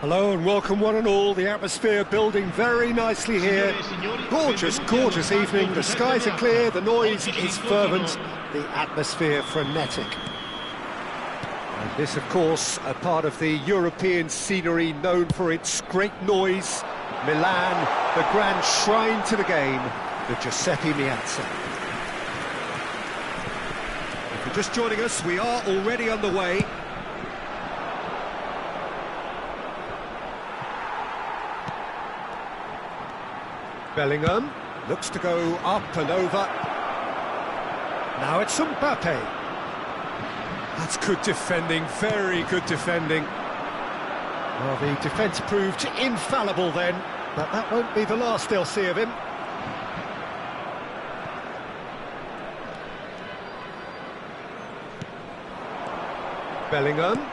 Hello and welcome one and all. The atmosphere building very nicely here. Gorgeous, gorgeous evening. The skies are clear, the noise is fervent, the atmosphere frenetic. And this, of course, a part of the European scenery known for its great noise. Milan, the grand shrine to the game, the Giuseppe Meazza. If you're just joining us, we are already underway. Bellingham looks to go up and over. Now it's Mbappe. That's good defending, very good defending. Well, the defence proved infallible then, but that won't be the last they'll see of him. Bellingham.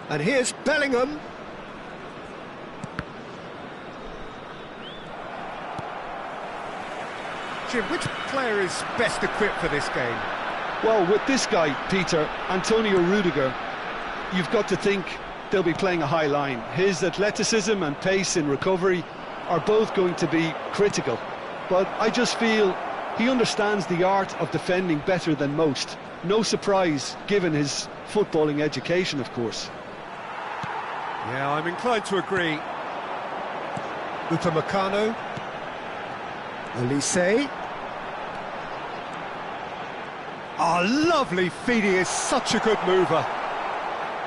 And here's Bellingham. Jim, which player is best equipped for this game? Well, with this guy, Peter, Antonio Rudiger, you've got to think they'll be playing a high line. His athleticism and pace in recovery are both going to be critical. But I just feel he understands the art of defending better than most. No surprise, given his footballing education, of course. Yeah, I'm inclined to agree. Upamecano. Olise. Lovely feed, he is such a good mover.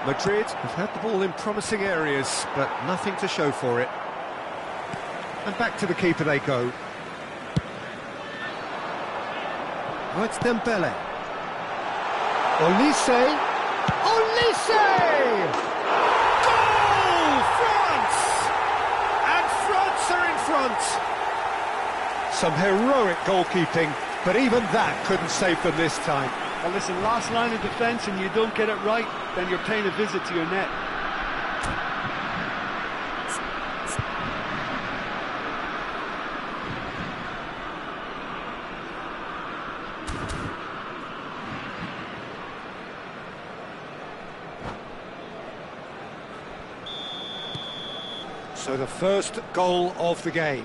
Madrid have had the ball in promising areas, but nothing to show for it. And back to the keeper they go. Oh, it's Dembele. Olise. Olise! Some heroic goalkeeping, but even that couldn't save them this time. Well, listen, last line of defence and you don't get it right, then you're paying a visit to your net. So the first goal of the game.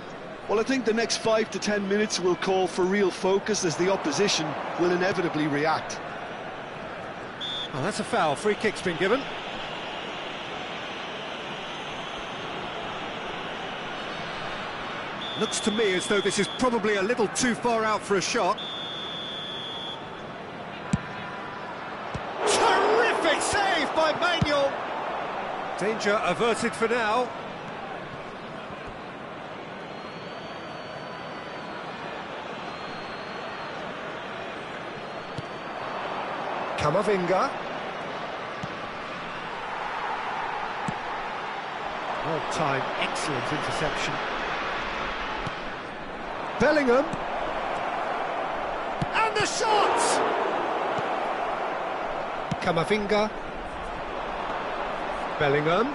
Well, I think the next 5 to 10 minutes will call for real focus as the opposition will inevitably react. Well, that's a foul. Free kick's been given. Looks to me as though this is probably a little too far out for a shot. Terrific save by Manuel. Danger averted for now. Camavinga. Well timed, excellent interception. Bellingham. And the shot! Camavinga. Bellingham.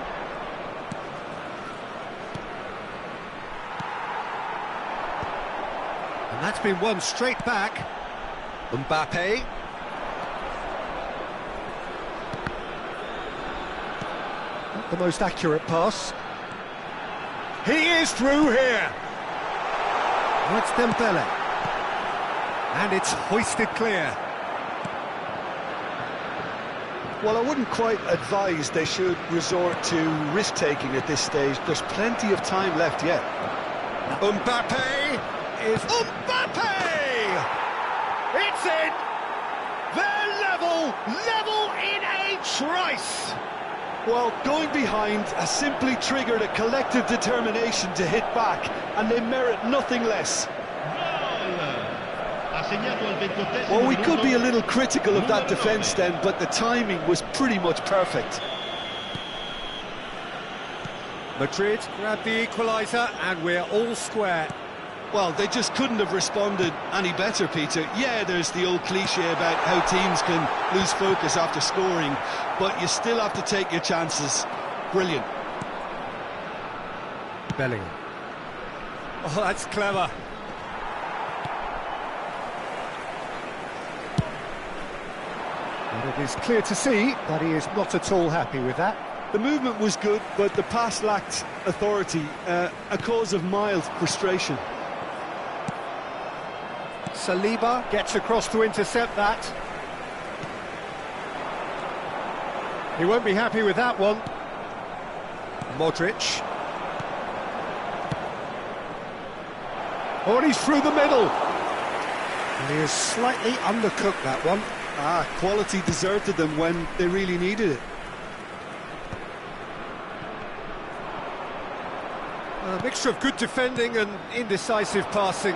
And that's been won straight back. Mbappe. The most accurate pass. He is through here. That's Dembele. And it's hoisted clear. Well, I wouldn't quite advise they should resort to risk-taking at this stage. There's plenty of time left yet. Mbappe is... Mbappe! It's in! They're level in a trice! Well, going behind has simply triggered a collective determination to hit back, and they merit nothing less. Well, we could be a little critical of that defence then, but the timing was pretty much perfect. Madrid grabbed the equaliser, and we're all square. Well, they just couldn't have responded any better, Peter. Yeah, there's the old cliche about how teams can lose focus after scoring, but you still have to take your chances. Brilliant. Bellingham. Oh, that's clever. And it is clear to see that he is not at all happy with that. The movement was good, but the pass lacked authority, a cause of mild frustration. Saliba gets across to intercept that. He won't be happy with that one. Modric. Oh, and he's through the middle. And he has slightly undercooked that one. Quality deserted them when they really needed it. A mixture of good defending and indecisive passing.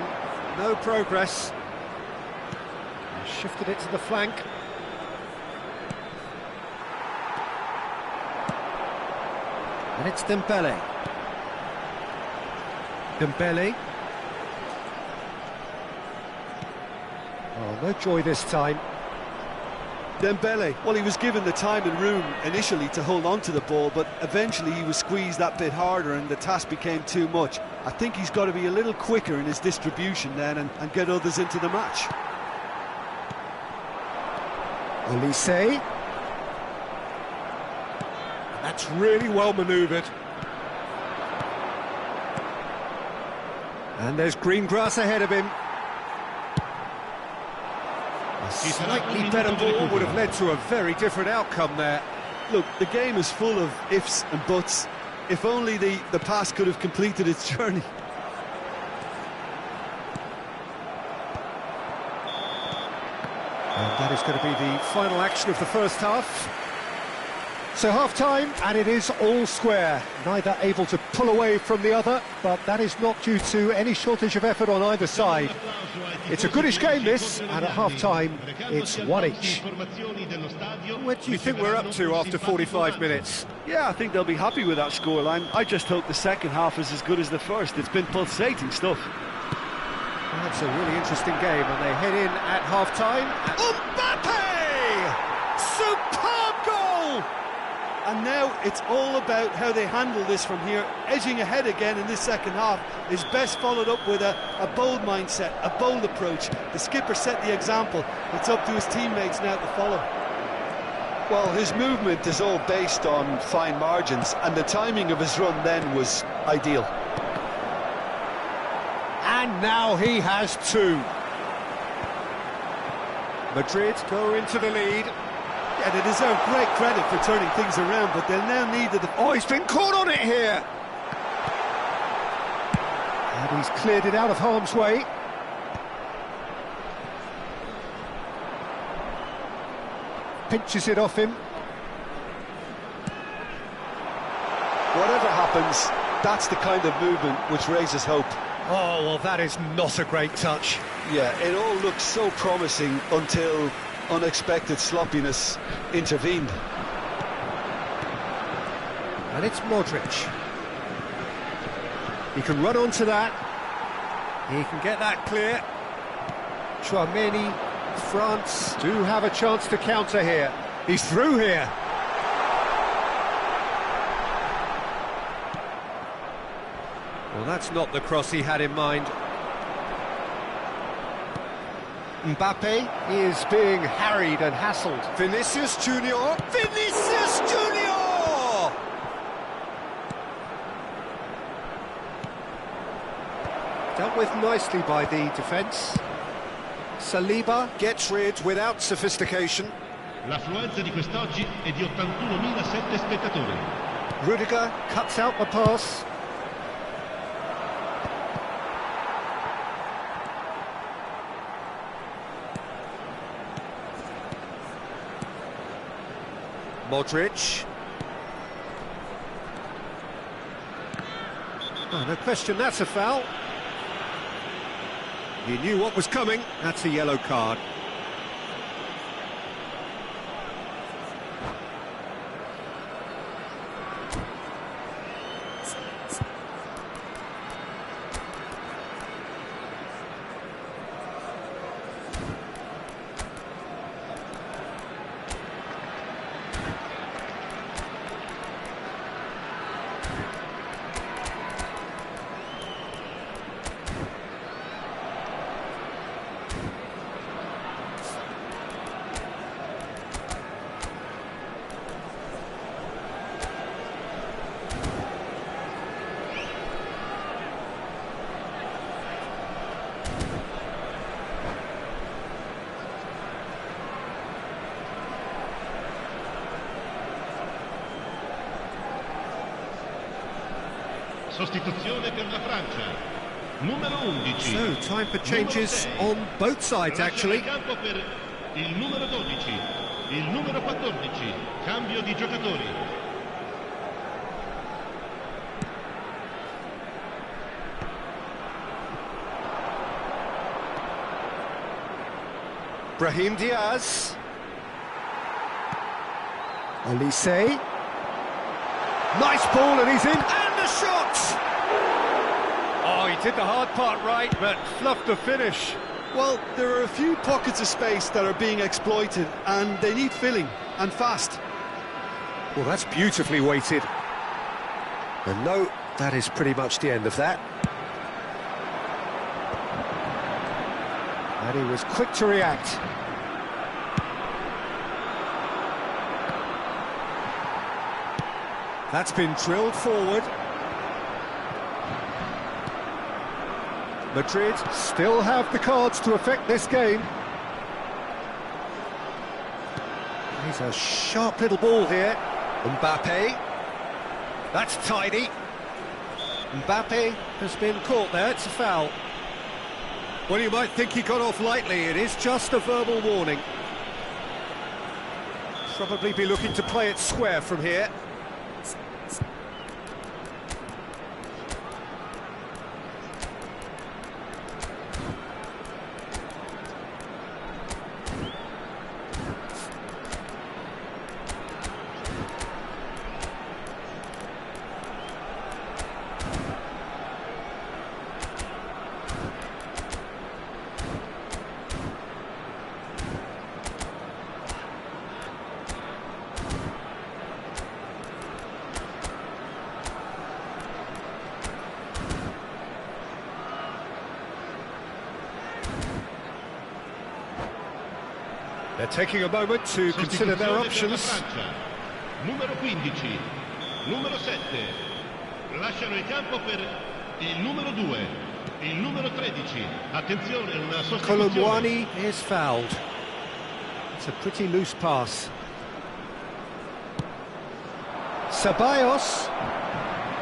No progress. Shifted it to the flank. And it's Dembele. Dembele. Oh, no joy this time. Dembele, well, he was given the time and room initially to hold on to the ball, but eventually he was squeezed that bit harder and the task became too much. I think he's got to be a little quicker in his distribution then and get others into the match. Olise. That's really well manoeuvred. And there's green grass ahead of him. A slightly better ball would have led to a very different outcome there. Look, the game is full of ifs and buts. If only the pass could have completed its journey. And that is going to be the final action of the first half. So half-time, and it is all square. Neither able to pull away from the other, but that is not due to any shortage of effort on either side. It's a goodish game, this, and at half-time, it's one each. What do you think we're up to after 45 minutes? Yeah, I think they'll be happy with that scoreline. I just hope the second half is as good as the first. It's been pulsating stuff. Well, that's a really interesting game, and they head in at half-time. Mbappe! Superb goal! And now it's all about how they handle this from here. Edging ahead again in this second half is best followed up with a bold mindset, a bold approach. The skipper set the example. It's up to his teammates now to follow. Well, his movement is all based on fine margins, and the timing of his run then was ideal. And now he has two. Madrid go into the lead. Yeah, they deserve great credit for turning things around, but they'll now need the... Oh, he's been caught on it here! And he's cleared it out of harm's way. Pinches it off him. Whatever happens, that's the kind of movement which raises hope. Oh, well, that is not a great touch. Yeah, it all looked so promising until unexpected sloppiness intervened. And it's Modric. He can run onto that. He can get that clear. Tchouaméni, France do have a chance to counter here. He's through here. Well, that's not the cross he had in mind. Mbappe is being harried and hassled. Vinicius Junior. Vinicius Junior! Dealt with nicely by the defence. Saliba gets rid without sophistication. L'affluenza di quest'oggi è di 81.007 spettatori. Rudiger cuts out the pass. Modric. Oh, no question, that's a foul. He knew what was coming. That's a yellow card. Sostituzione per la Francia. Numero 11. So, time for changes on both sides, actually. Lascia il campo per il numero 12, il numero 14. Cambio di giocatori. Brahim Diaz. Olise. Nice ball, and he's in. And the shot! Oh, he did the hard part right, but fluffed the finish. Well, there are a few pockets of space that are being exploited, and they need filling, and fast. Well, that's beautifully weighted. And no, that is pretty much the end of that. And he was quick to react. That's been drilled forward. Madrid still have the cards to affect this game. He's a sharp little ball here. Mbappe. That's tidy. Mbappe has been caught there, it's a foul. Well, you might think he got off lightly, it is just a verbal warning. Probably be looking to play it square from here. They're taking a moment to consider their options. Numero 15, numero 7. Lasciano il campo per il numero 2, il numero 13. Attenzione, una sostituzione. Colomwani is fouled. It's a pretty loose pass. Ceballos.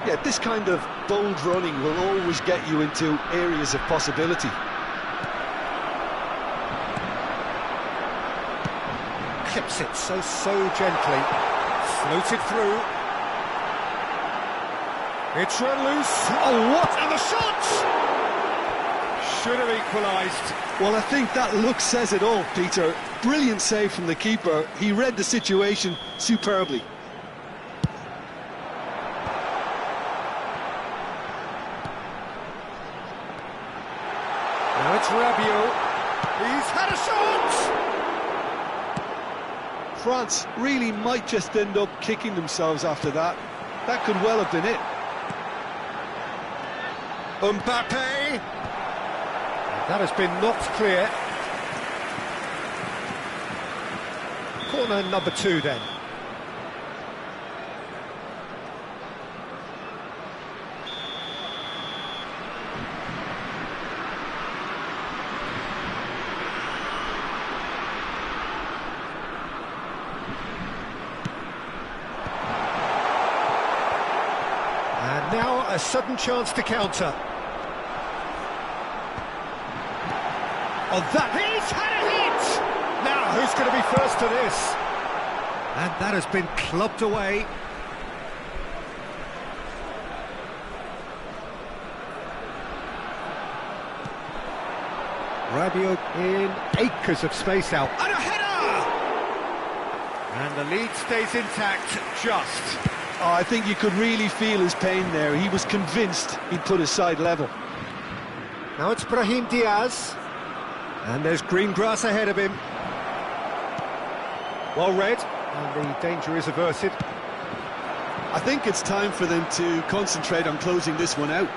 Yeah, this kind of bold running will always get you into areas of possibility. Clips it so gently. Floated through. It's run loose. Oh, what? And the shot! Should have equalised. Well, I think that look says it all, Peter. Brilliant save from the keeper. He read the situation superbly. Now it's Rabiot. He's had a shot! France really might just end up kicking themselves after that. That could well have been it. Mbappe. That has been knocked clear. Corner number 2 then. And now a sudden chance to counter. Oh, that he's had a hit! Now, who's going to be first to this? And that has been clubbed away. Rabiot in acres of space out. And a header! And the lead stays intact, just. Oh, I think you could really feel his pain there. He was convinced he'd put his side level. Now it's Brahim Diaz. And there's green grass ahead of him. Well read, and the danger is averted. I think it's time for them to concentrate on closing this one out.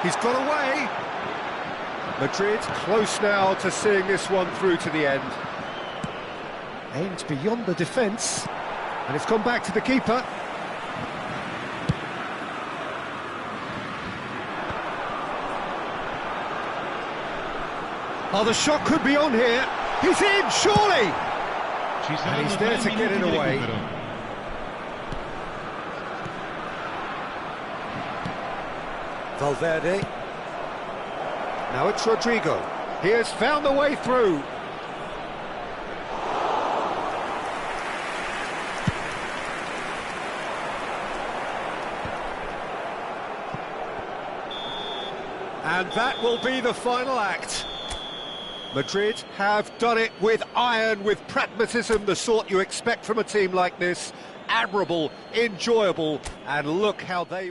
He's got away. Madrid close now to seeing this one through to the end. Aimed beyond the defence, and it's gone back to the keeper. Oh, the shot could be on here. He's in, surely! And he's there to get it away. Valverde. Now it's Rodrigo. He has found the way through. And that will be the final act. Madrid have done it with iron, with pragmatism, the sort you expect from a team like this. Admirable, enjoyable, and look how they...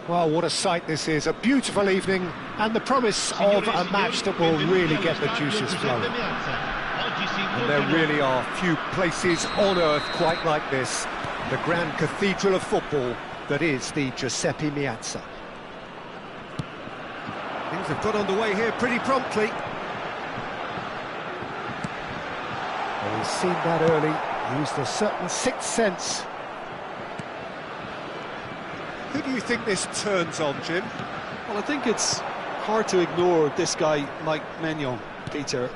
Well, what a sight this is. A beautiful evening and the promise of a match that will really get the juices flowing. And there really are few places on earth quite like this. The grand cathedral of football that is the Giuseppe Meazza. Things have got underway here pretty promptly. Well, he's seen that early, used a certain sixth sense. Who do you think this turns on, Jim? Well, I think it's hard to ignore this guy, Mike Maignan, Peter.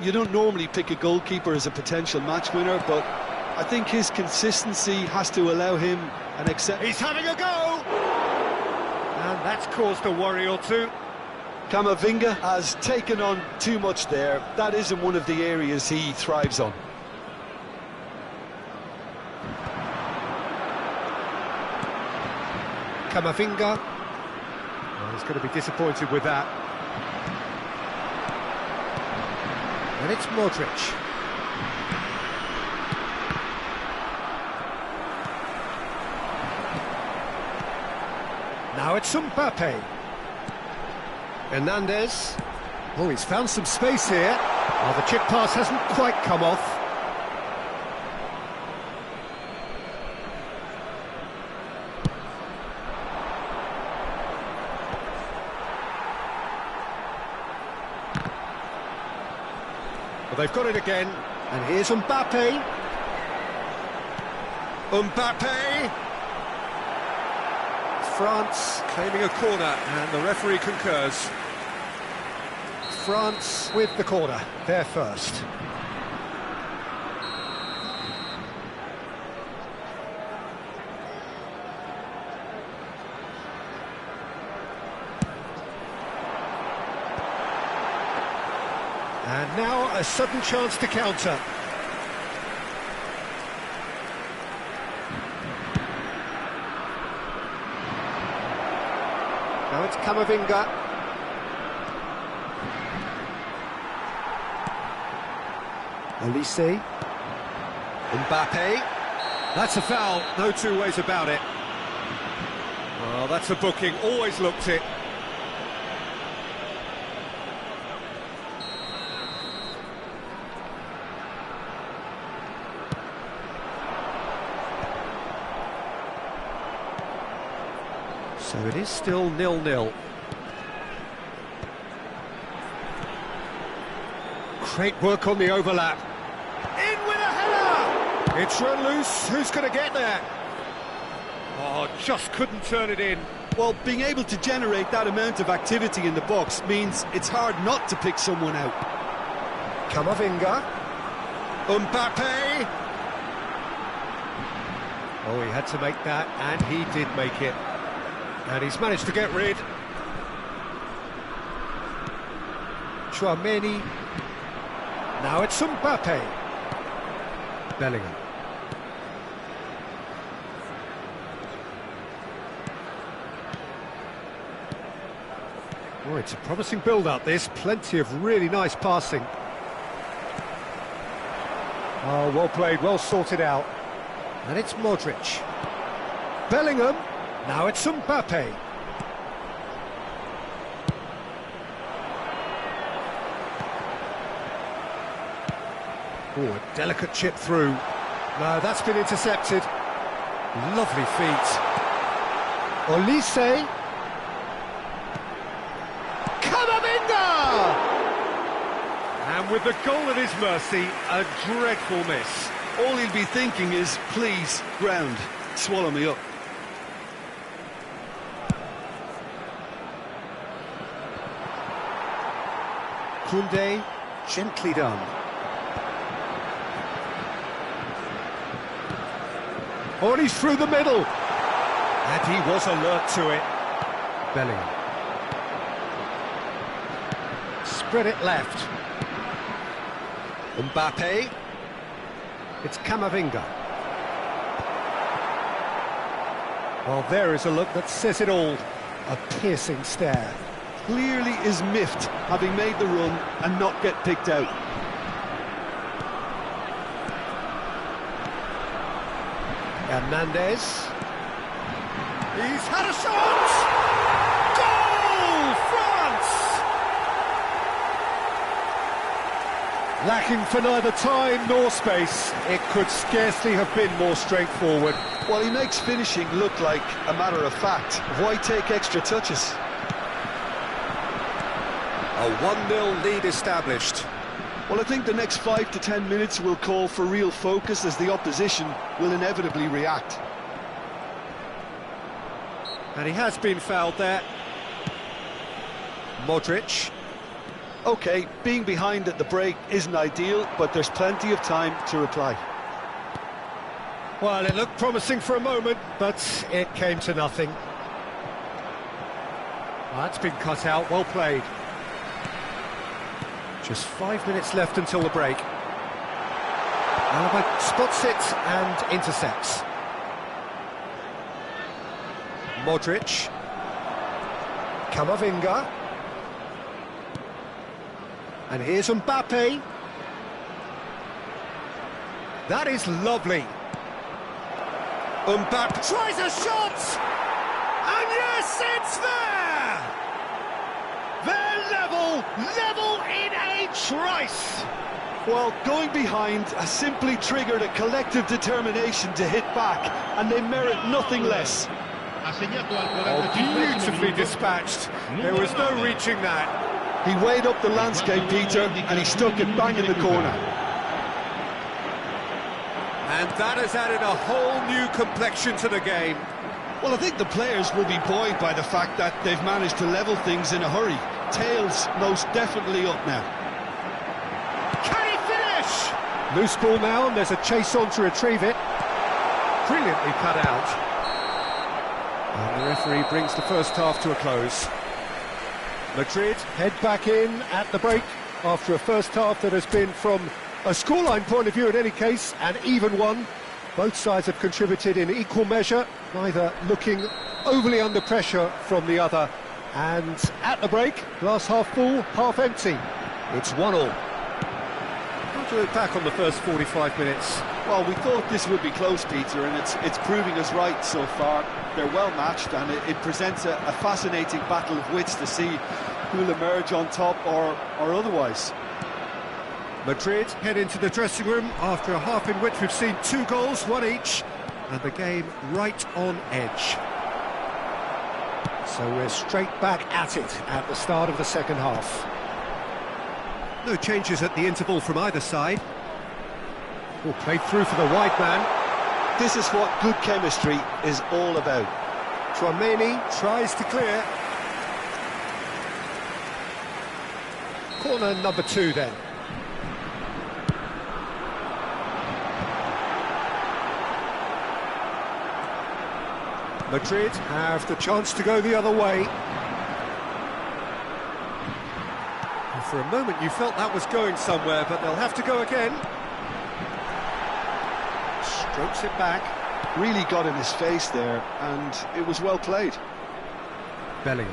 You don't normally pick a goalkeeper as a potential match winner, but I think his consistency has to allow him an accept. He's having a go! And that's caused a worry or two. Camavinga has taken on too much there. That isn't one of the areas he thrives on. Camavinga. Well, he's going to be disappointed with that. And it's Modric. Now it's Mbappe. Hernandez. Oh, he's found some space here. Oh, the chip pass hasn't quite come off. Well, they've got it again, and here's Mbappe. Mbappe! France claiming a corner, and the referee concurs. France with the corner, they're first. And now a sudden chance to counter. Now it's Camavinga. Olise. Mbappe. That's a foul, no two ways about it. Well, that's a booking, always looked it. So it is still 0-0. Great work on the overlap. In with a header! It's run loose, who's going to get there? Oh, just couldn't turn it in. Well, being able to generate that amount of activity in the box means it's hard not to pick someone out. Camavinga. Mbappe. Oh, he had to make that, and he did make it. And he's managed to get rid. Tchouaméni. Now it's Mbappe. Bellingham. Oh, it's a promising build-up, this. Plenty of really nice passing. Oh, well played, well sorted out. And it's Modric. Bellingham. Now it's Mbappe. Oh, a delicate chip through. No, that's been intercepted. Lovely feet. Olise. Camavinga! And with the goal at his mercy, a dreadful miss. All he'll be thinking is, please, ground, swallow me up. Koundé, gently done. Oh, and he's through the middle. And he was alert to it. Bellingham. Spread it left. Mbappe. It's Camavinga. Well, there is a look that says it all. A piercing stare. Clearly is miffed, having made the run and not get picked out. Hernandez. He's had a shot! Goal! France! Lacking for neither time nor space, it could scarcely have been more straightforward. Well, he makes finishing look like a matter of fact. Why take extra touches? A 1-0 lead established. Well, I think the next 5 to 10 minutes will call for real focus as the opposition will inevitably react. And he has been fouled there. Modric. OK, being behind at the break isn't ideal, but there's plenty of time to reply. Well, it looked promising for a moment, but it came to nothing. Well, that's been cut out, well played. Just 5 minutes left until the break. Alaba spots it and intercepts. Modric. Camavinga. And here's Mbappe. That is lovely. Mbappe tries a shot! And yes, it's there! They're level in a trice! Well, going behind has simply triggered a collective determination to hit back, and they merit nothing less. Oh, beautifully dispatched. There was no reaching that. He weighed up the landscape, Peter, and he stuck it bang in the corner. And that has added a whole new complexion to the game. Well, I think the players will be buoyed by the fact that they've managed to level things in a hurry. Tails most definitely up now. Can he finish? Loose ball now, and there's a chase on to retrieve it. Brilliantly cut out. And the referee brings the first half to a close. Madrid head back in at the break. after a first half that has been, from a scoreline point of view in any case, an even one. Both sides have contributed in equal measure, neither looking overly under pressure from the other. And at the break, glass half full, half empty. It's 1-1. How to look back on the first 45 minutes? Well, we thought this would be close, Peter, and it's proving us right so far. They're well matched, and it presents a fascinating battle of wits to see who'll emerge on top or otherwise. Madrid head into the dressing room after a half in which we've seen 2 goals, 1 each, and the game right on edge. So we're straight back at it at the start of the second half. No changes at the interval from either side. All played through for the wide man. This is what good chemistry is all about. Tchouaméni tries to clear. Corner number 2 then. Madrid have the chance to go the other way. And for a moment you felt that was going somewhere, but they'll have to go again. Strokes it back. Really got in his face there, and it was well played. Bellingham.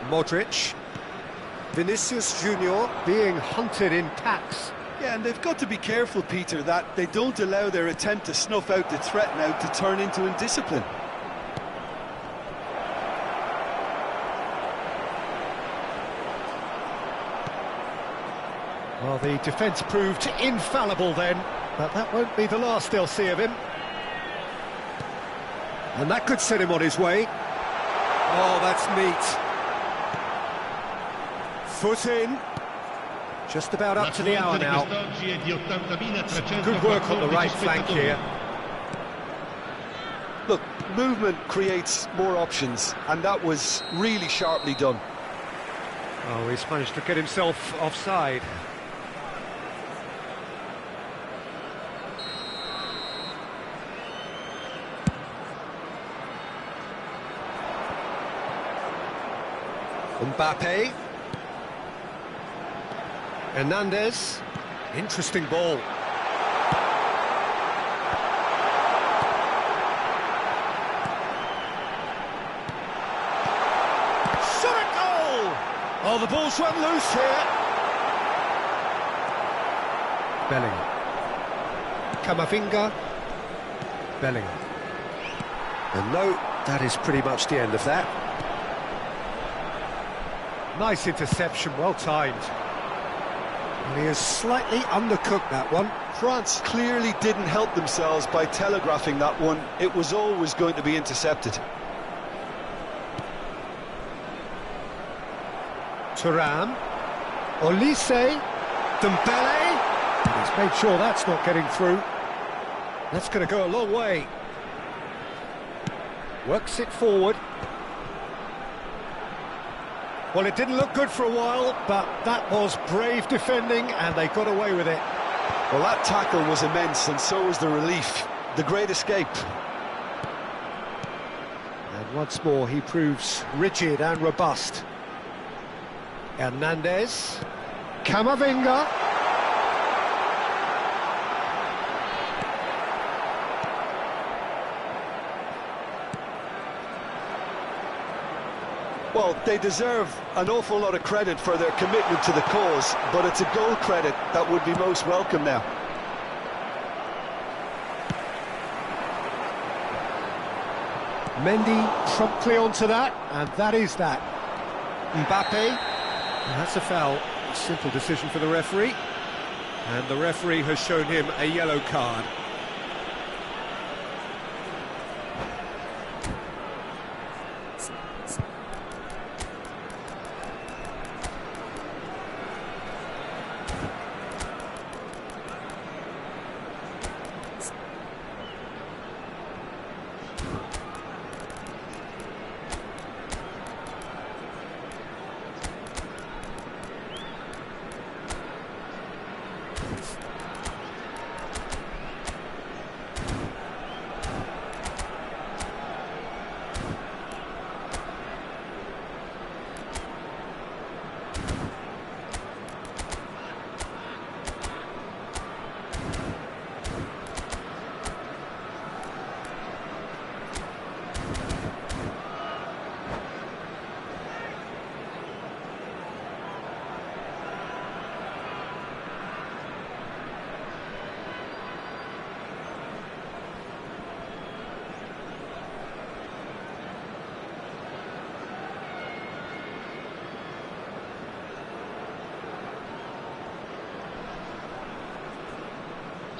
Modric. Vinicius Junior being hunted in packs. Yeah, and they've got to be careful, Peter, that they don't allow their attempt to snuff out the threat now to turn into indiscipline. Well, the defence proved infallible then, but that won't be the last they'll see of him. And that could set him on his way. Oh, that's neat. Foot in. Just about up to the hour now. Good work on the right flank here. Look, movement creates more options, and that was really sharply done. Oh, he's managed to get himself offside. Mbappe. Hernandez. Interesting ball. Shot at goal! Oh, the ball's run loose here. Bellingham. Camavinga. Bellingham. And no, that is pretty much the end of that. Nice interception, well timed. And he has slightly undercooked that one. France clearly didn't help themselves by telegraphing that one. It was always going to be intercepted. Thuram. Olise. Dembele. He's made sure that's not getting through. That's going to go a long way. Works it forward. Well, it didn't look good for a while, but that was brave defending, and they got away with it. Well, that tackle was immense, and so was the relief. The great escape. And once more, he proves rigid and robust. Hernandez. Camavinga. Well, they deserve an awful lot of credit for their commitment to the cause, but it's a goal credit that would be most welcome now. Mendy promptly onto that, and that is that. Mbappe, and that's a foul. A simple decision for the referee. And the referee has shown him a yellow card.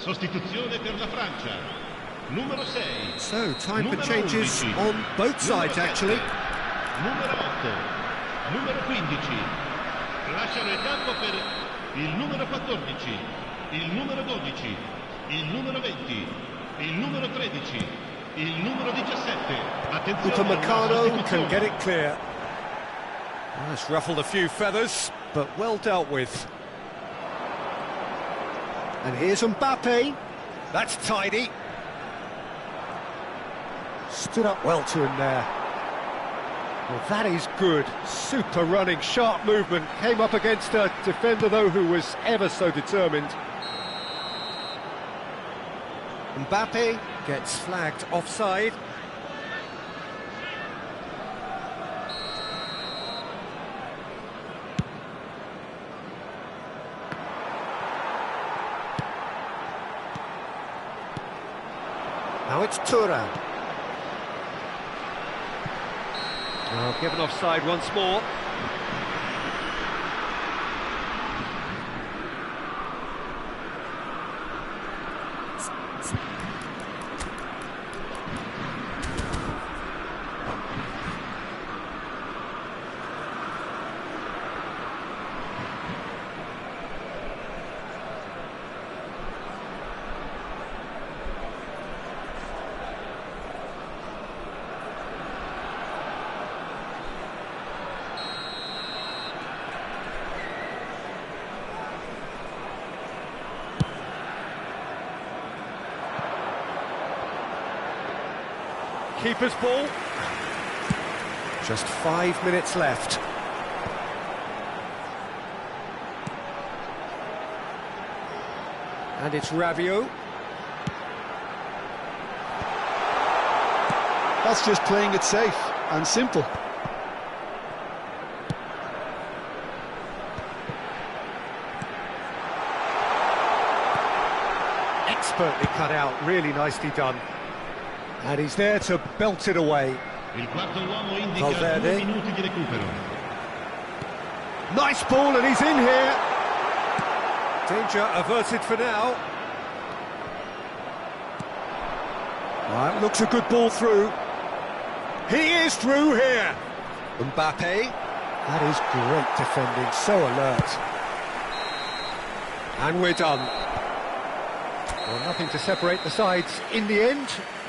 Sostituzione per la Francia. Numero 6. So, time for Numero changes 11. on both sides, Numero actually. 7. Numero 8. Numero 15. Lasciano il campo per il numero 14, il numero 12, il numero 20, il numero 13, il numero 17. Attenzione, Upamecano can get it clear. Well, it's ruffled a few feathers, but well dealt with. And here's Mbappe. That's tidy. Stood up well to him there. Well, that is good. Super running, sharp movement. Came up against a defender, though, who was ever so determined. Mbappe gets flagged offside. Now it's Thuram. Oh, given offside once more. Keeper's ball. Just 5 minutes left. And it's Rabiot. That's just playing it safe and simple. Expertly cut out, really nicely done. And he's there to belt it away. Il quarto uomo indica Valverde. 2 minuti di recupero. Nice ball, and he's in here. Danger averted for now. Right, looks a good ball through. He is through here. Mbappe. That is great defending, so alert. And we're done. Well, nothing to separate the sides in the end.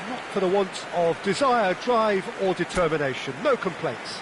Not for the want of desire, drive or determination. No complaints.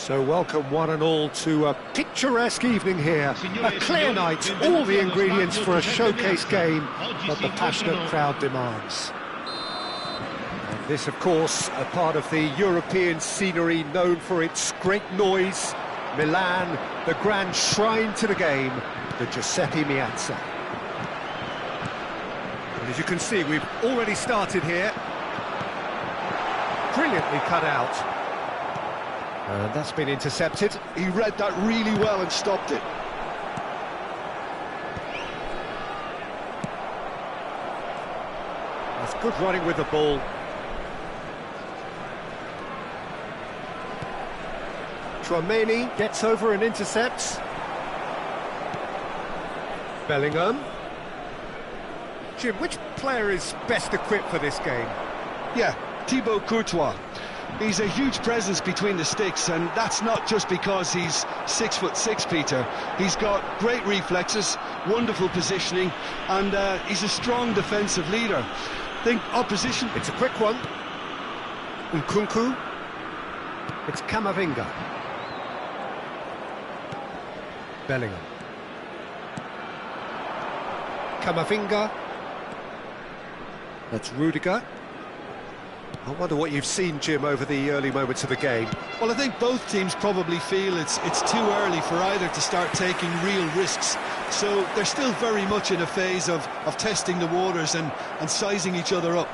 So welcome one and all to a picturesque evening here. A clear night, all the ingredients for a showcase game that the passionate crowd demands. And this, of course, a part of the European scenery known for its great noise. Milan, the grand shrine to the game, the Giuseppe Meazza. And as you can see, we've already started here. Brilliantly cut out. And that's been intercepted. He read that really well and stopped it. That's good running with the ball. Tchouameni gets over and intercepts. Bellingham. Jim, which player is best equipped for this game? Yeah, Thibaut Courtois. He's a huge presence between the sticks, and that's not just because he's 6'6", Peter. He's got great reflexes, wonderful positioning, and he's a strong defensive leader. Think opposition. It's a quick one. Nkunku. It's Camavinga. Bellingham. Camavinga. That's Rudiger. I wonder what you've seen, Jim, over the early moments of the game. Well, I think both teams probably feel it's too early for either to start taking real risks. So they're still very much in a phase of testing the waters and sizing each other up.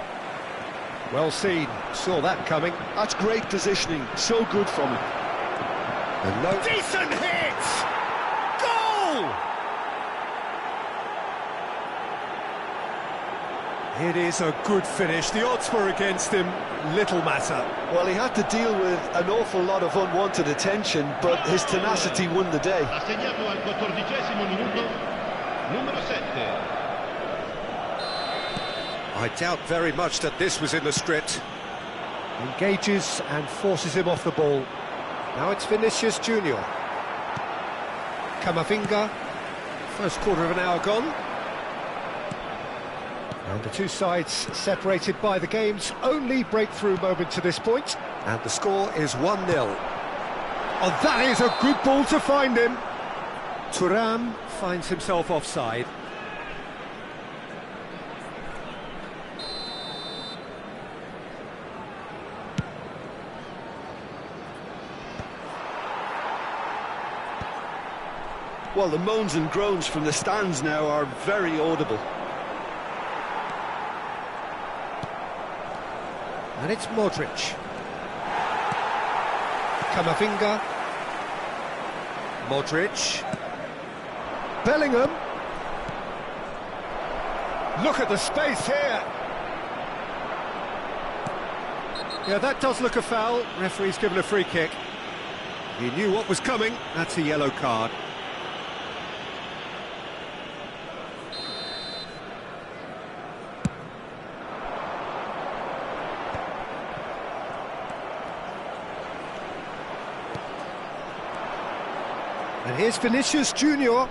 Well seen. Saw that coming. That's great positioning. So good from him. And no... Decent hit! Goal! It is a good finish. The odds were against him. Little matter. Well, he had to deal with an awful lot of unwanted attention, but his tenacity won the day. Ha segnato al 14° minuto, numero 7. I doubt very much that this was in the script. Engages and forces him off the ball. Now it's Vinicius Junior. Camavinga. First quarter of an hour gone. And the two sides separated by the game's only breakthrough moment to this point. And the score is 1-0. Oh, that is a good ball to find him. Thuram finds himself offside. Well, the moans and groans from the stands now are very audible. And it's Modric. Camavinga. Modric. Bellingham. Look at the space here. Yeah, that does look a foul. Referee's given a free kick. He knew what was coming. That's a yellow card. And here's Vinicius Junior.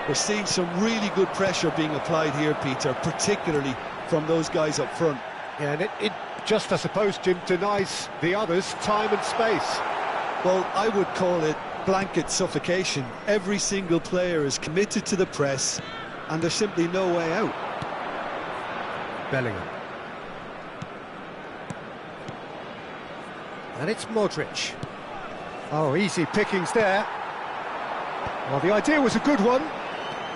We're seeing some really good pressure being applied here, Peter, particularly from those guys up front. Yeah, and it just, I suppose, Jim, denies the others time and space. Well, I would call it blanket suffocation. Every single player is committed to the press, and there's simply no way out. Bellingham. And it's Modric. Oh, easy pickings there. Well, the idea was a good one.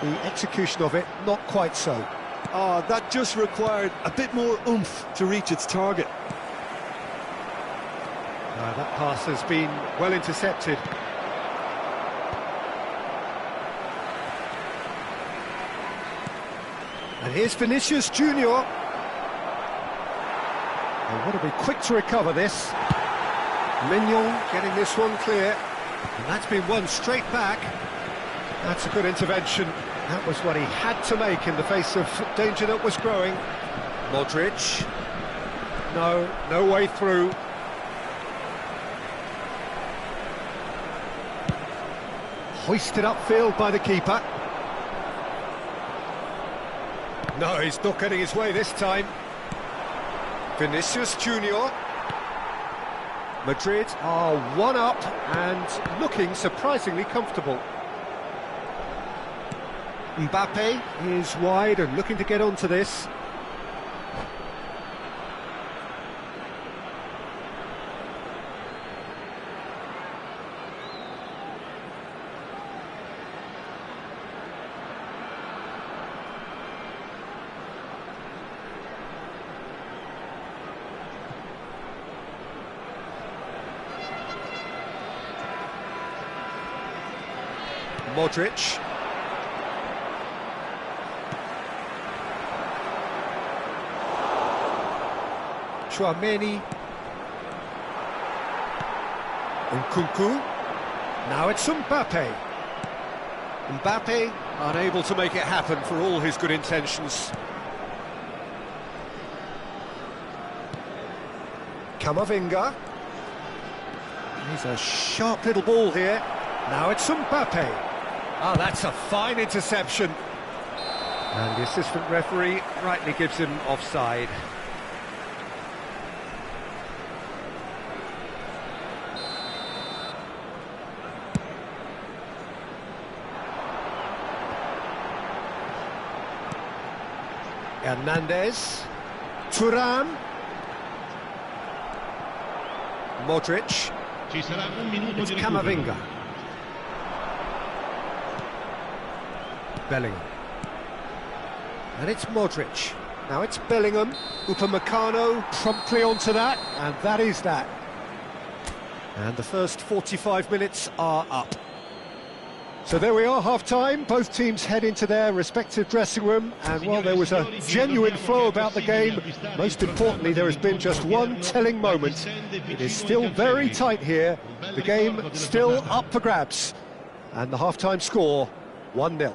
The execution of it, not quite so. Oh, that just required a bit more oomph to reach its target. That pass has been well intercepted. And here's Vinicius Junior. They want to be quick to recover this. Mignon getting this one clear. And that's been won straight back. That's a good intervention. That was what he had to make in the face of danger that was growing. Modric. No way through. Hoisted upfield by the keeper. No, he's not getting his way this time. Vinicius Junior. Madrid are 1 up and looking surprisingly comfortable. Mbappe is wide and looking to get onto this. Modric. Tchouaméni. Nkunku. Now it's Mbappe. Mbappe unable to make it happen for all his good intentions. Camavinga. He's a sharp little ball here. Now it's Mbappe. Ah, that's a fine interception. And the assistant referee rightly gives him offside. Hernandez. Thuram. Modric. Ci sarà un minuto It's di recupero. Camavinga. Bellingham. And it's Modric. Now it's Bellingham. Upamecano promptly onto that, and that is that. And the first 45 minutes are up. So there we are, half-time. Both teams head into their respective dressing room, and while there was a genuine flow about the game, most importantly there has been just one telling moment. It is still very tight here, the game still up for grabs, and the half-time score 1-0.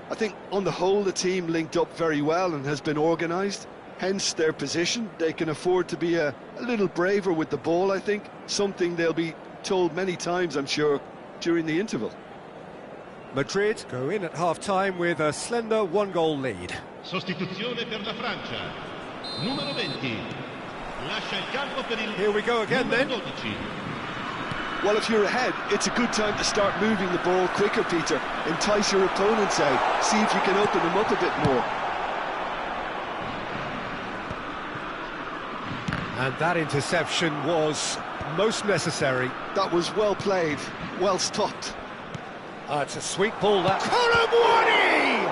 I think on the whole the team linked up very well and has been organised, hence their position. They can afford to be a little braver with the ball, I think, something they'll be told many times, I'm sure, during the interval. Madrid go in at half-time with a slender 1-goal lead. Sostituzione per la Francia. Numero 20. Lascia il campo per il Here we go again numero then. 12. Well, if you're ahead, it's a good time to start moving the ball quicker, Peter. Entice your opponents out, see if you can open them up a bit more. And that interception was most necessary. That was well played, well stopped. It's a sweet ball, that. Colomwani!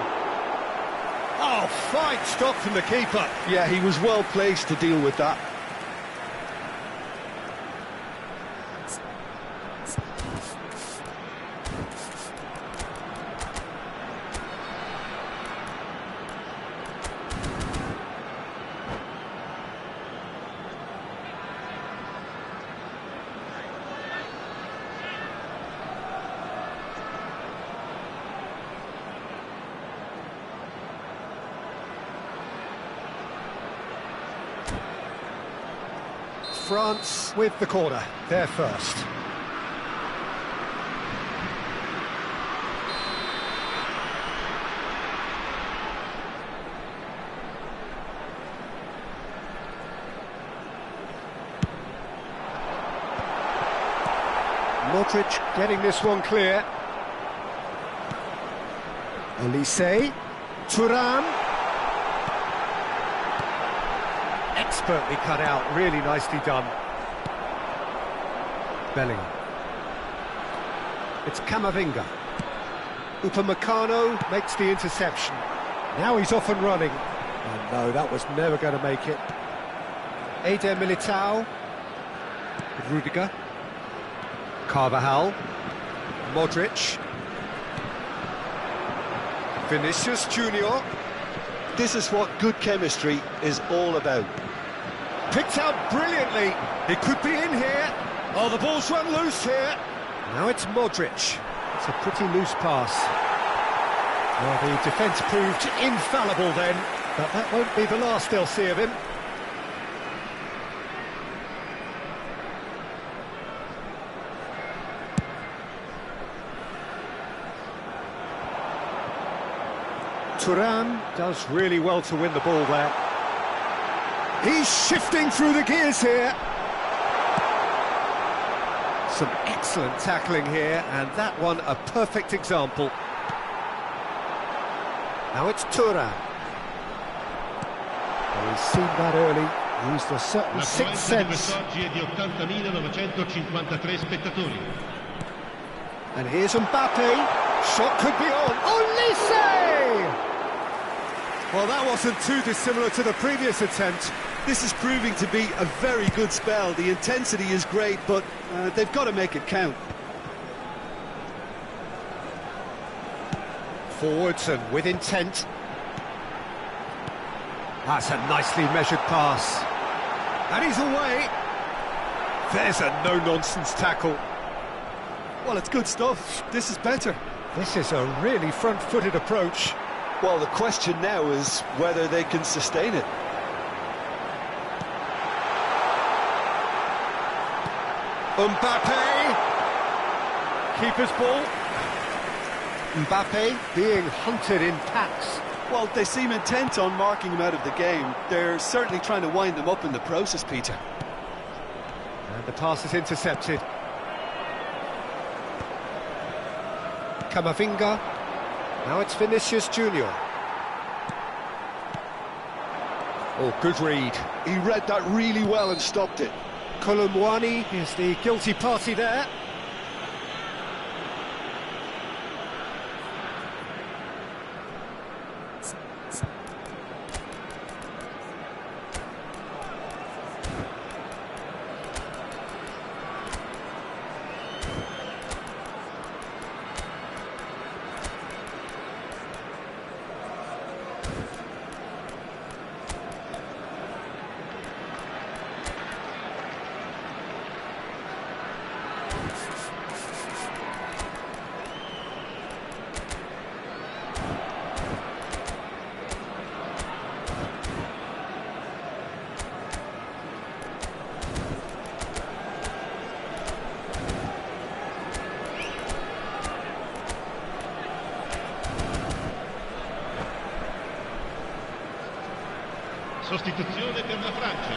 Oh, fine stop from the keeper. Yeah, he was well placed to deal with that. France with the corner, they're first. Modric getting this one clear. Olise, Thuram. Expertly cut out, really nicely done. Bellingham. It's Camavinga. Upamecano makes the interception. Now he's off and running. Oh no, that was never going to make it. Eder Militao. Rudiger. Carvajal. Modric. Vinicius Junior. This is what good chemistry is all about. Picked out brilliantly. It could be in here. Oh, the ball's run loose here. Now it's Modric. It's a pretty loose pass. Well, the defence proved infallible then, but that won't be the last they'll see of him. Thuram does really well to win the ball there. He's shifting through the gears here. Some excellent tackling here, and that one a perfect example. Now it's Thuram. Well, he's seen that early, used a certain sixth sense. Oggi è di 80.953 spettatori. And here's Mbappe. Shot could be on. Olise! Well, that wasn't too dissimilar to the previous attempt. This is proving to be a very good spell. The intensity is great, but they've got to make it count. Forwards and with intent. That's a nicely measured pass. And he's away. There's a no-nonsense tackle. Well, it's good stuff. This is better. This is a really front-footed approach. Well, the question now is whether they can sustain it. Mbappe. Keeper's ball. Mbappe being hunted in packs. Well, they seem intent on marking him out of the game. They're certainly trying to wind him up in the process, Peter. And the pass is intercepted. Camavinga. Now it's Vinicius Junior. Oh, good read. He read that really well and stopped it. Kolomwani is the guilty party there. Sostituzione per la Francia.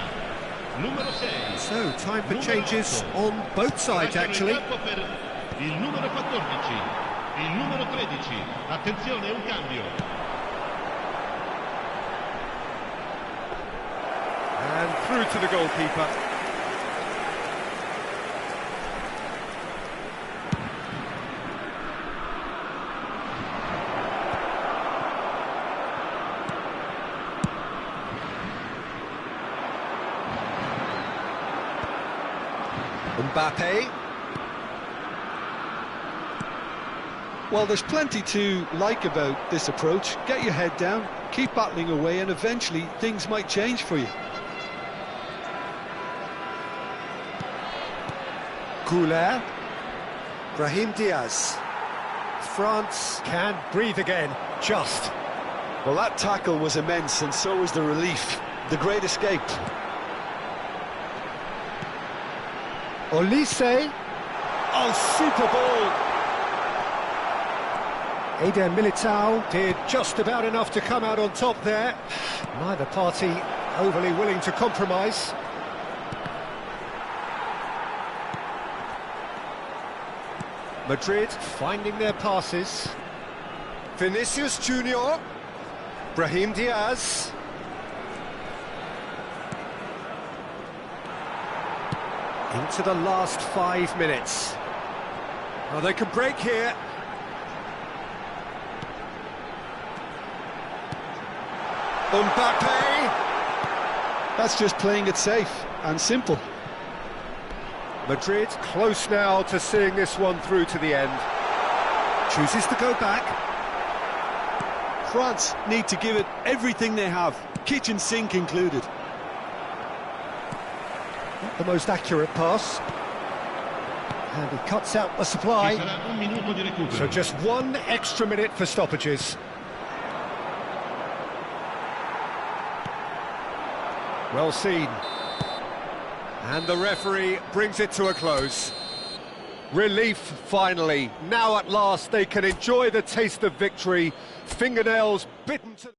Numero 6. So, time for changes on both sides, actually. Per il numero 14, il numero 13. Attenzione, un cambio. And through to the goalkeeper. Mbappe. Well, there's plenty to like about this approach. Get your head down, keep battling away, and eventually things might change for you. Goulet. Brahim Diaz. France can breathe again, just. Well, that tackle was immense, and so was the relief. The great escape. Olise. Oh, super ball. Eder Militao did just about enough to come out on top there. Neither party overly willing to compromise. Madrid finding their passes. Vinicius Junior. Brahim Diaz. Into the last 5 minutes. Well, they can break here. Mbappe. That's just playing it safe and simple. Madrid close now to seeing this one through to the end. Chooses to go back. France need to give it everything they have, kitchen sink included. Not the most accurate pass. And he cuts out the supply. So just 1 extra minute for stoppages. Well seen. And the referee brings it to a close. Relief, finally. Now at last they can enjoy the taste of victory. Fingernails bitten to...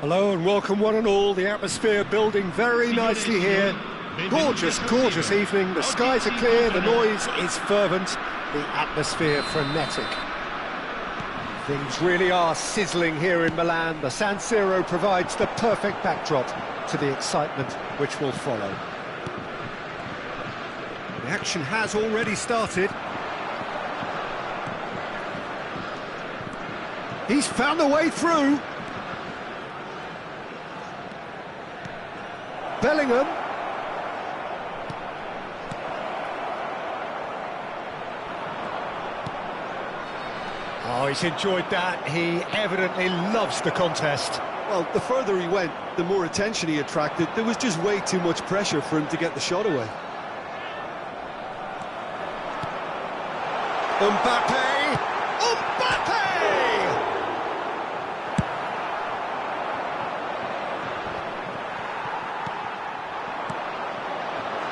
Hello and welcome one and all. The atmosphere building very nicely here. Gorgeous, gorgeous evening. The skies are clear, the noise is fervent, the atmosphere frenetic. Things really are sizzling here in Milan. The San Siro provides the perfect backdrop to the excitement which will follow. The action has already started. He's found a way through. Bellingham. Oh, he's enjoyed that. He evidently loves the contest. Well, the further he went, the more attention he attracted. There was just way too much pressure for him to get the shot away. Mbappe! Mbappe!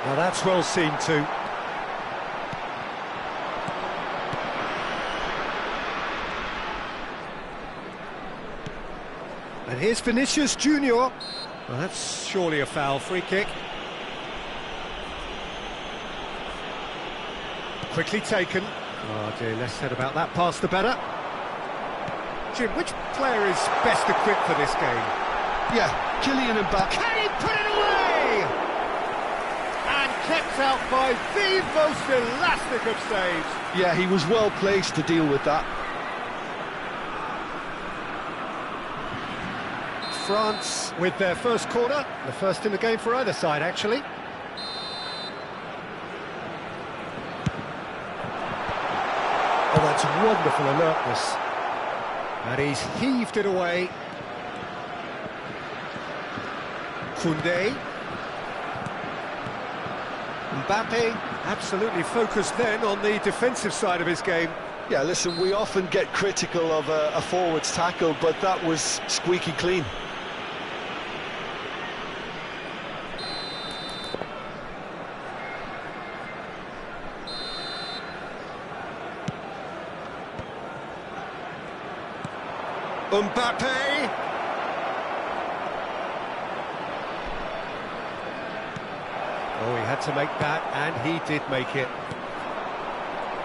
Now that's well seen too. And here's Vinicius Junior. Well, that's surely a foul. Free kick. Quickly taken. Oh dear, less said about that pass the better. Jim, which player is best equipped for this game? Yeah, Kylian Mbappe. Can he put it away? And kept out by the most elastic of saves. Yeah, he was well placed to deal with that. France with their first corner, the first in the game for either side, actually. Oh, that's wonderful alertness. And he's heaved it away. Koundé. Mbappe, absolutely focused then on the defensive side of his game. Yeah, listen, we often get critical of a forward's tackle, but that was squeaky clean. Mbappe! Oh, he had to make that, and he did make it.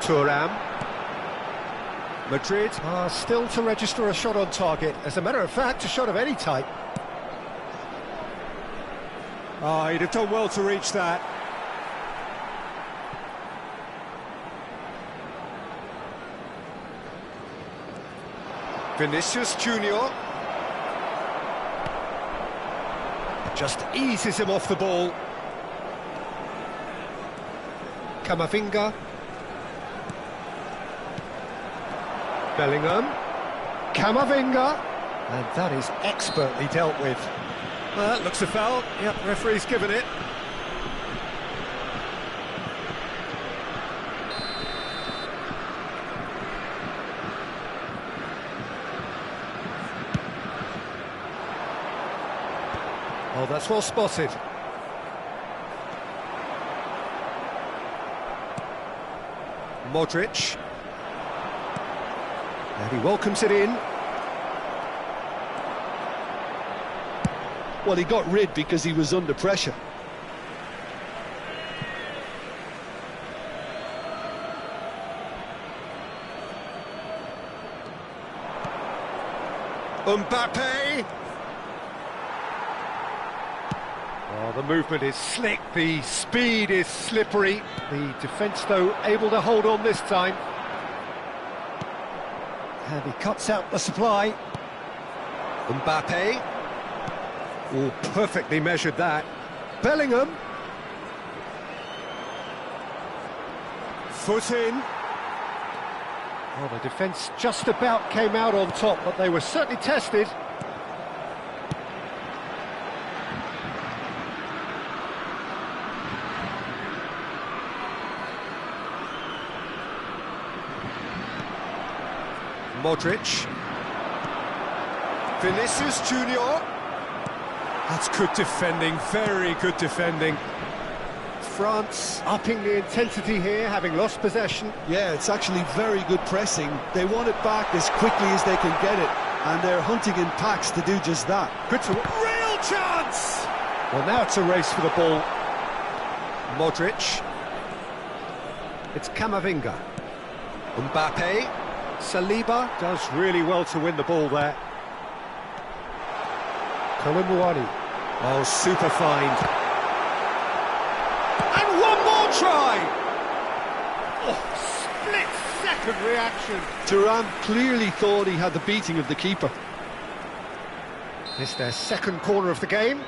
Thuram. Madrid are still to register a shot on target. As a matter of fact, a shot of any type. Oh, he'd have done well to reach that. Vinicius Junior just eases him off the ball. Camavinga. Bellingham. Camavinga. And that is expertly dealt with. Well, that looks a foul. Yep, referee's given it. Oh, that's well spotted. Modric. And he welcomes it in. Well, he got rid because he was under pressure. Mbappe! Oh, the movement is slick, the speed is slippery. The defence, though, able to hold on this time. And he cuts out the supply. Mbappe. Oh, perfectly measured that. Bellingham. Foot in. Oh, the defence just about came out on top, but they were certainly tested. Modric. Vinicius Junior. That's good defending, very good defending. France upping the intensity here, having lost possession. Yeah, it's actually very good pressing. They want it back as quickly as they can get it. and they're hunting in packs to do just that. Good to... Real chance! Well, now it's a race for the ball. Modric. It's Camavinga. Mbappe. Saliba does really well to win the ball there. Koulibaly. Oh, super find. And one more try! Oh, split-second reaction. Thuram clearly thought he had the beating of the keeper. It's their second corner of the game.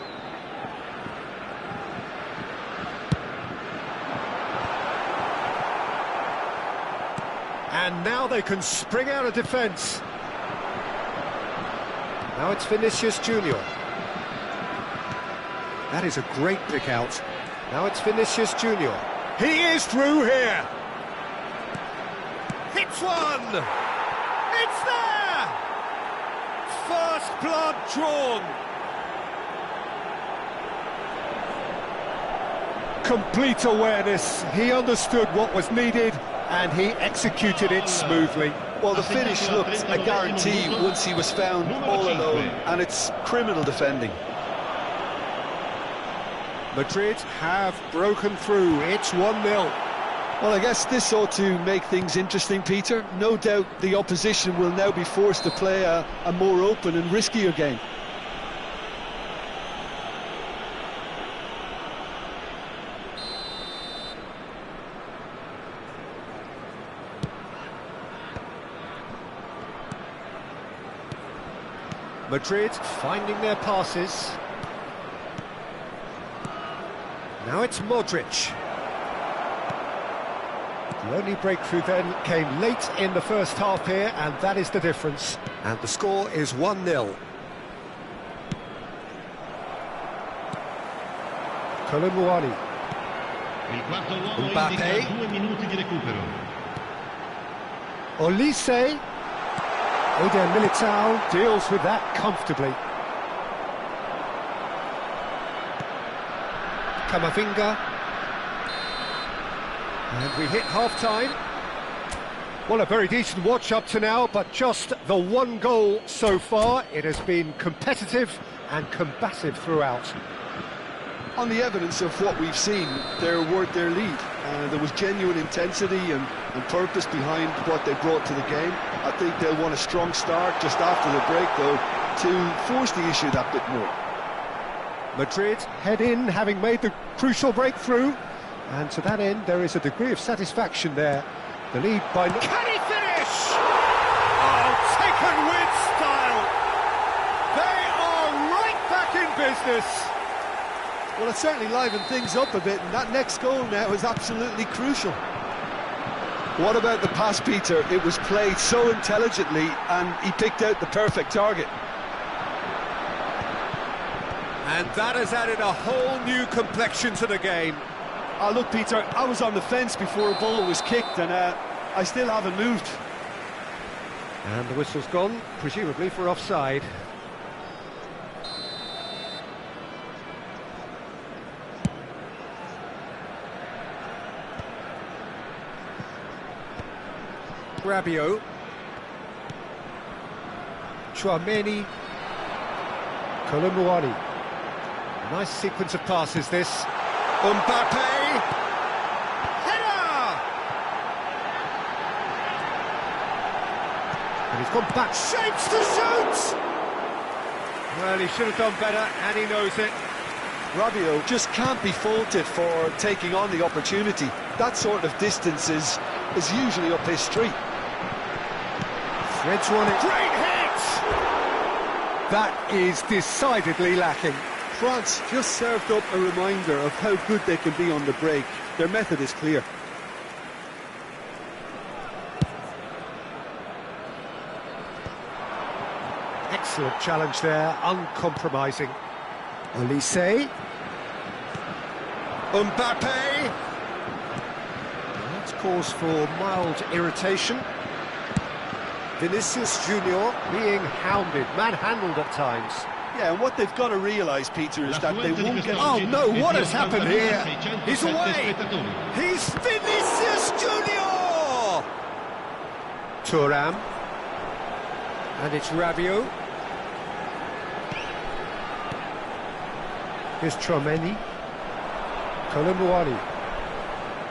And now they can spring out of defence. Now it's Vinicius Junior. That is a great pick out. Now it's Vinicius Junior. He is through here. Hits one. It's there. First blood drawn. Complete awareness. He understood what was needed and he executed it smoothly. Well, the finish looked a guarantee once he was found all alone, and it's criminal defending. Madrid have broken through. It's 1-0. Well, I guess this ought to make things interesting, Peter. No doubt the opposition will now be forced to play a more open and riskier game. Madrid finding their passes. Now it's Modric. The only breakthrough then came late in the first half here, and that is the difference. And the score is 1-0. Koulibaly. Mbappe. Olise. Eder Militao deals with that comfortably. Camavinga. And we hit half-time. Well, a very decent watch up to now, but just the one goal so far. It has been competitive and combative throughout. On the evidence of what we've seen, they're worth their lead. There was genuine intensity and purpose behind what they brought to the game. I think they'll want a strong start just after the break, though, to force the issue that bit more. Madrid head in, having made the crucial breakthrough, and to that end there is a degree of satisfaction there. The lead by... Can he finish? Oh, taken with style! They are right back in business! Well, it certainly livened things up a bit, and that next goal now is absolutely crucial. What about the pass, Peter? It was played so intelligently, and he picked out the perfect target. And that has added a whole new complexion to the game. Oh, look, Peter, I was on the fence before a ball was kicked, and I still haven't moved. And the whistle's gone, presumably for offside. Rabiot. Tchouaméni. Koulibaly. Nice sequence of passes, this. Mbappe! Header! And he's gone back, shapes to shoot! Well, he should have done better, and he knows it. Rabiot just can't be faulted for taking on the opportunity. That sort of distance is usually up his street. Threads one it. Great hit! That is decidedly lacking. France just served up a reminder of how good they can be on the break. Their method is clear. Excellent challenge there, uncompromising. Olise. Mbappe. That's cause for mild irritation. Vinicius Junior being hounded, manhandled at times. Yeah, and what they've got to realise, Peter, is that they won't get... Oh no, what has happened here? He's away! He's Vinicius Junior! Thuram. And it's Rabiot. Here's Tchouaméni. Koulibaly.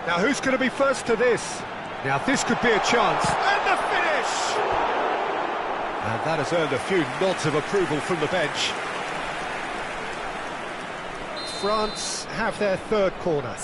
Now who's going to be first to this? Now this could be a chance. And the finish! And that has earned a few nods of approval from the bench. France have their third corner.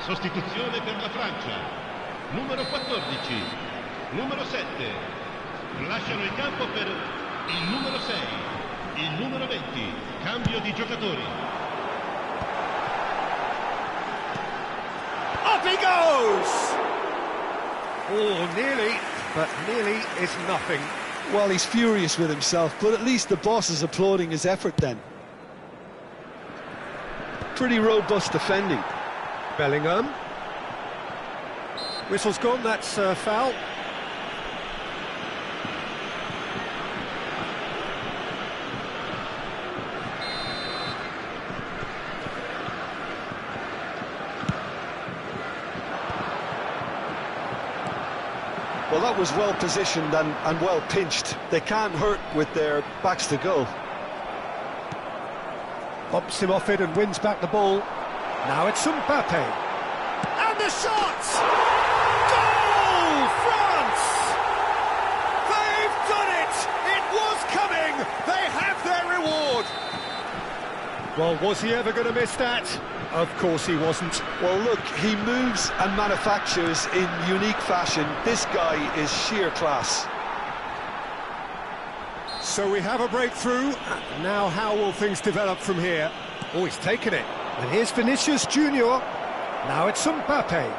Sostituzione per la Francia. Numero 14, numero 7. Lasciano il campo per il numero 6, il numero 20. Cambio di giocatori. Up he goes! Oh, nearly, but nearly is nothing. Well, he's furious with himself, but at least the boss is applauding his effort then. Pretty robust defending. Bellingham. Whistle's gone, that's foul. Well, that was well positioned and well pinched. They can't hurt with their backs to goal. Bumps him off it and wins back the ball. Now it's Mbappe. And the shot! Goal! France! They've done it! It was coming! They have their reward! Well, was he ever going to miss that? Of course he wasn't. Well, look, he moves and manufactures in unique fashion. This guy is sheer class. So we have a breakthrough. Now how will things develop from here? Oh, he's taken it. And here's Vinicius Junior. Now it's Mbappe.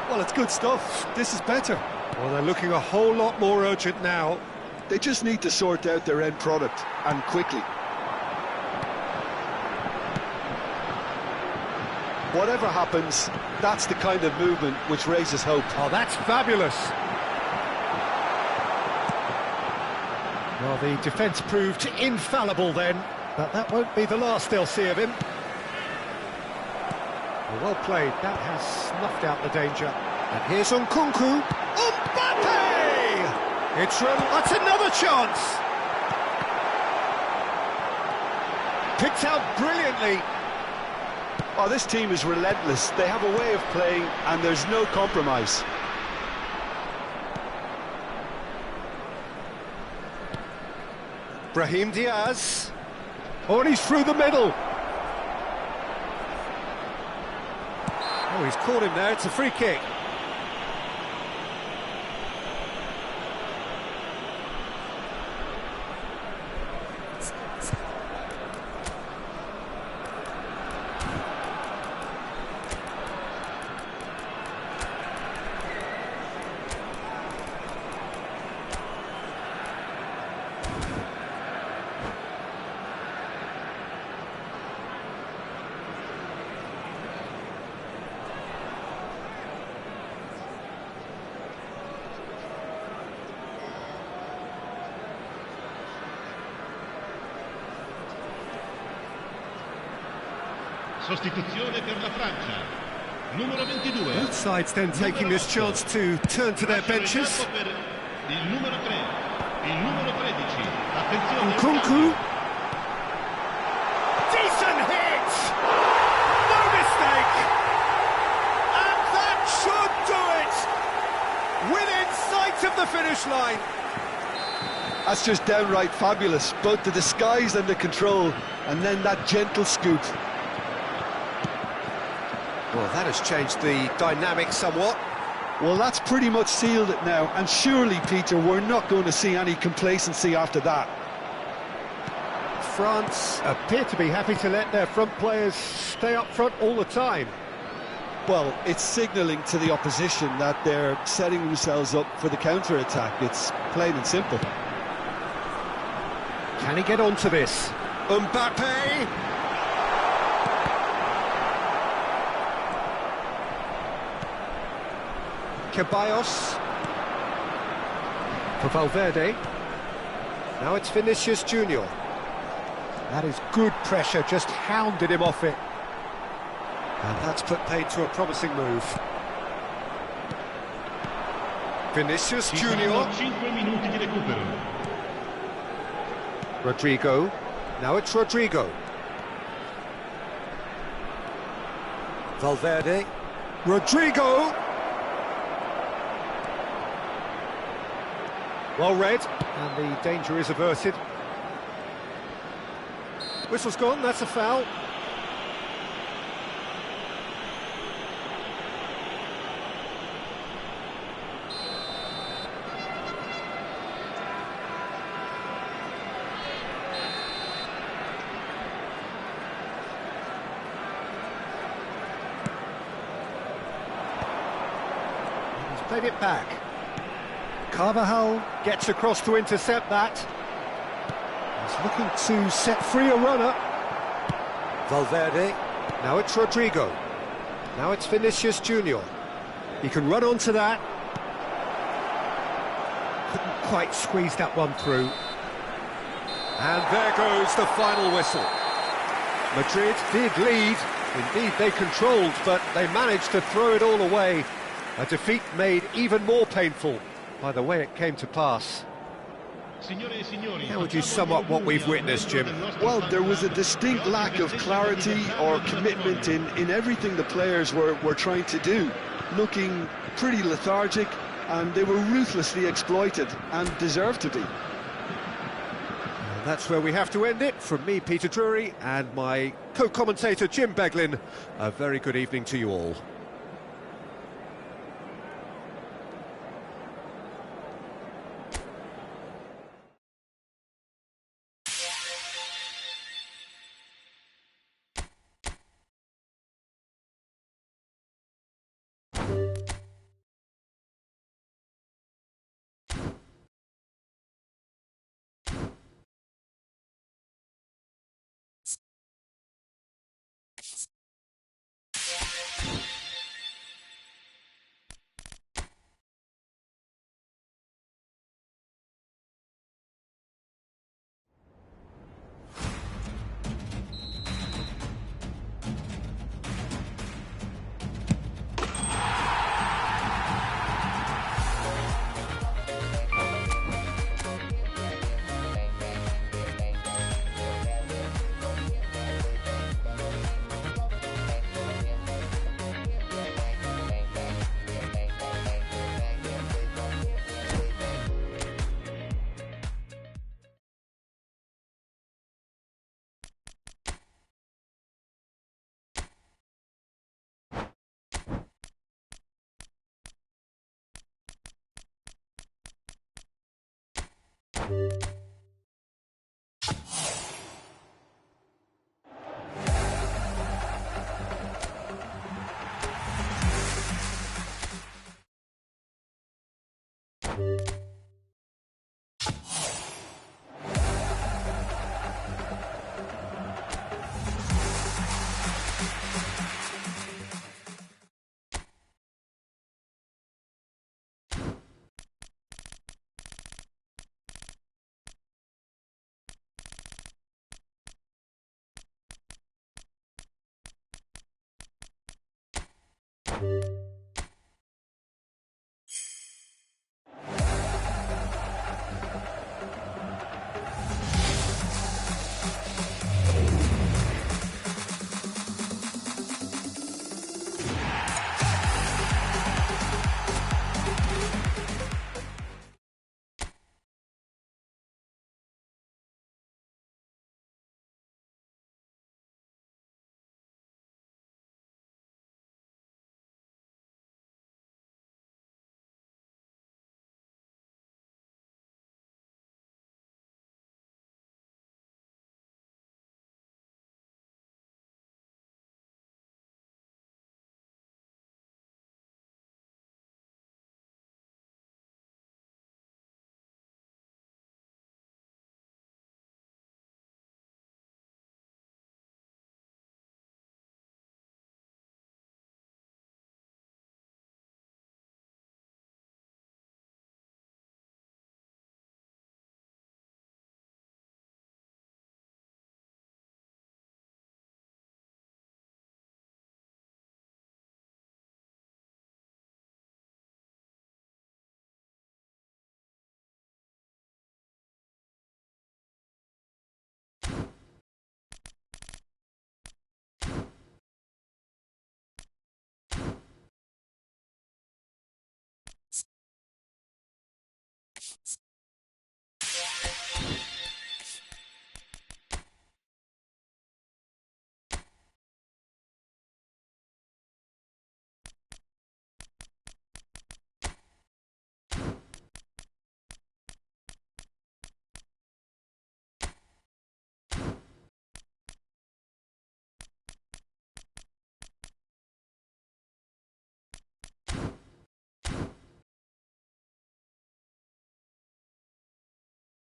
Well, it's good stuff. This is better. Well, they're looking a whole lot more urgent now. They just need to sort out their end product, and quickly. Whatever happens, that's the kind of movement which raises hope. Oh, that's fabulous. Well, the defence proved infallible then, but that won't be the last they'll see of him. Well played, that has snuffed out the danger. And here's Nkunku. Mbappe! That's another chance! Picked out brilliantly. Oh, this team is relentless. They have a way of playing, and there's no compromise. Brahim Diaz. Oh, and he's through the middle. Oh, he's caught him there. It's a free kick. Sostituzione per la Francia. Numero 22. Both sides then taking this chance to turn to their benches. Il numero 3, il numero 13. Attenzione. Nkunku. Decent hit! No mistake! And that should do it! Within sight of the finish line. That's just downright fabulous. Both the disguise and the control, and then that gentle scoop. Well, Well, that has changed the dynamic somewhat. Well, that's pretty much sealed it now, and surely, Peter, we're not going to see any complacency after that. France appear to be happy to let their front players stay up front all the time. Well, it's signalling to the opposition that they're setting themselves up for the counter-attack. It's plain and simple. Can he get onto this? Mbappe! Ceballos. For Valverde. Now it's Vinicius Junior. That is good pressure, just hounded him off it. And that's put paid to a promising move. Vinicius Junior. 5 minuti di recupero. Rodrigo. Now it's Rodrigo. Valverde. Rodrigo! Well read, and the danger is averted. Whistle's gone, that's a foul. He's played it back. Carvajal gets across to intercept that. He's looking to set free a runner. Valverde. Now it's Rodrigo. Now it's Vinicius Junior. He can run onto that. Couldn't quite squeeze that one through. And there goes the final whistle. Madrid did lead. Indeed, they controlled, but they managed to throw it all away. A defeat made even more painful by the way it came to pass. How would you sum up what we've witnessed, Jim? Well, there was a distinct lack of clarity or commitment in everything the players were trying to do. Looking pretty lethargic, and they were ruthlessly exploited, and deserved to be. And that's where we have to end it. From me, Peter Drury, and my co-commentator, Jim Beglin, a very good evening to you all. You